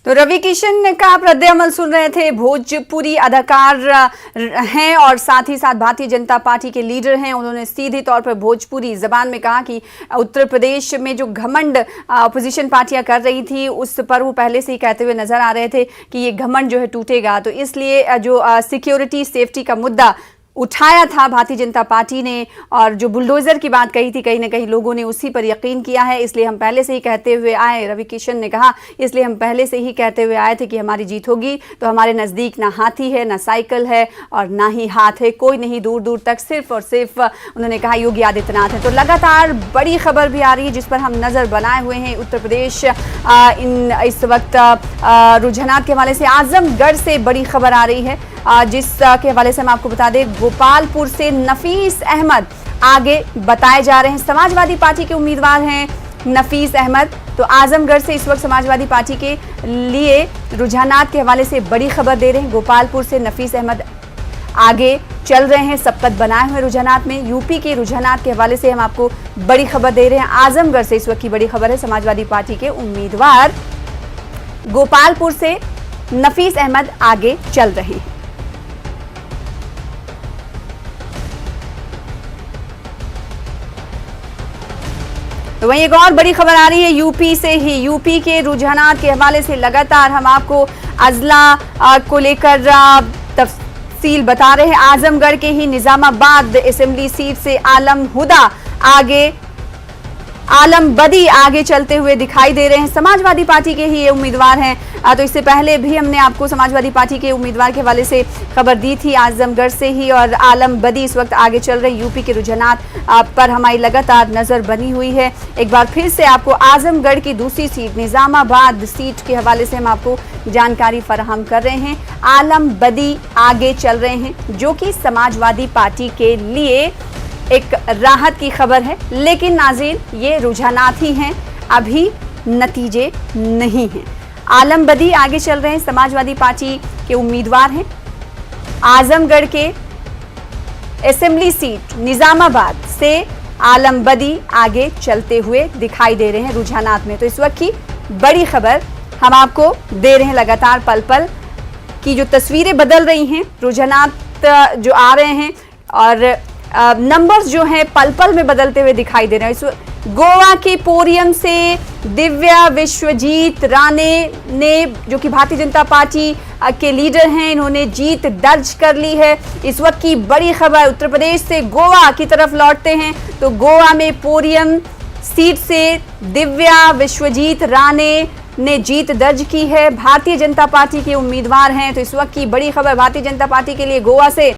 तो रवि किशन का आप रद्द-ए-अमल सुन रहे थे। भोजपुरी अदाकार हैं और साथ ही साथ भारतीय जनता पार्टी के लीडर हैं। उन्होंने सीधे तौर पर भोजपुरी जबान में कहा कि उत्तर प्रदेश में जो घमंड अपोजिशन पार्टियां कर रही थी उस पर वो पहले से ही कहते हुए नजर आ रहे थे कि ये घमंड जो है टूटेगा। तो इसलिए जो सिक्योरिटी सेफ्टी का मुद्दा उठाया था भारतीय जनता पार्टी ने और जो बुलडोजर की बात कही थी, कहीं ना कहीं लोगों ने उसी पर यकीन किया है। इसलिए हम पहले से ही कहते हुए आए, रवि किशन ने कहा, इसलिए हम पहले से ही कहते हुए आए थे कि हमारी जीत होगी। तो हमारे नज़दीक ना हाथी है, ना साइकिल है और ना ही हाथ है, कोई नहीं दूर दूर तक, सिर्फ और सिर्फ उन्होंने कहा योगी आदित्यनाथ है। तो लगातार बड़ी खबर भी आ रही है जिस पर हम नज़र बनाए हुए हैं। उत्तर प्रदेश इस वक्त रुझानात के हवाले से आजमगढ़ से बड़ी खबर आ रही है, जिसके हवाले से हम आपको बता दें, गोपालपुर से नफीस अहमद आगे बताए जा रहे हैं। समाजवादी पार्टी के उम्मीदवार हैं नफीस अहमद। तो आजमगढ़ से इस वक्त समाजवादी पार्टी के लिए रुझानात के हवाले से बड़ी खबर दे रहे हैं। गोपालपुर से नफीस अहमद आगे चल रहे हैं सबकत बनाए हुए रुझानात में। यूपी के रुझानात के हवाले से हम आपको बड़ी खबर दे रहे हैं। आजमगढ़ से इस वक्त की बड़ी खबर है, समाजवादी पार्टी के उम्मीदवार गोपालपुर से नफीस अहमद आगे चल रहे हैं। तो वहीं एक और बड़ी खबर आ रही है यूपी से ही। यूपी के रुझानात के हवाले से लगातार हम आपको अजला को लेकर तफसील बता रहे हैं। आजमगढ़ के ही निजामाबाद असेंबली सीट से आलम बदी आगे चलते हुए दिखाई दे रहे हैं। समाजवादी पार्टी के ही ये उम्मीदवार हैं। तो इससे पहले भी हमने आपको समाजवादी पार्टी के उम्मीदवार के हवाले से खबर दी थी आजमगढ़ से ही, और आलम बदी इस वक्त आगे चल रहे। यूपी के रुझानात पर हमारी लगातार नजर बनी हुई है। एक बार फिर से आपको आजमगढ़ की दूसरी सीट निजामाबाद सीट के हवाले से हम आपको जानकारी फराहम कर रहे हैं। आलम बदी आगे चल रहे हैं, जो कि समाजवादी पार्टी के लिए एक राहत की खबर है। लेकिन नाज़रीन, ये रुझानात ही हैं, अभी नतीजे नहीं हैं। आलम बदी आगे चल रहे हैं, समाजवादी पार्टी के उम्मीदवार हैं। आजमगढ़ के असेंबली सीट निजामाबाद से आलम बदी आगे चलते हुए दिखाई दे रहे हैं रुझानात में। तो इस वक्त की बड़ी खबर हम आपको दे रहे हैं। लगातार पल पल की जो तस्वीरें बदल रही हैं, रुझानात जो आ रहे हैं और नंबर्स जो हैं पल पल में बदलते हुए दिखाई दे रहे हैं। गोवा के पोरियम से दिव्या विश्वजीत राणे ने, जो कि भारतीय जनता पार्टी के लीडर हैं, इन्होंने जीत दर्ज कर ली है। इस वक्त की बड़ी खबर, उत्तर प्रदेश से गोवा की तरफ लौटते हैं। तो गोवा में पोरियम सीट से दिव्या विश्वजीत राणे ने जीत दर्ज की है। भारतीय जनता पार्टी के उम्मीदवार हैं। तो इस वक्त की बड़ी खबर भारतीय जनता पार्टी के लिए गोवा से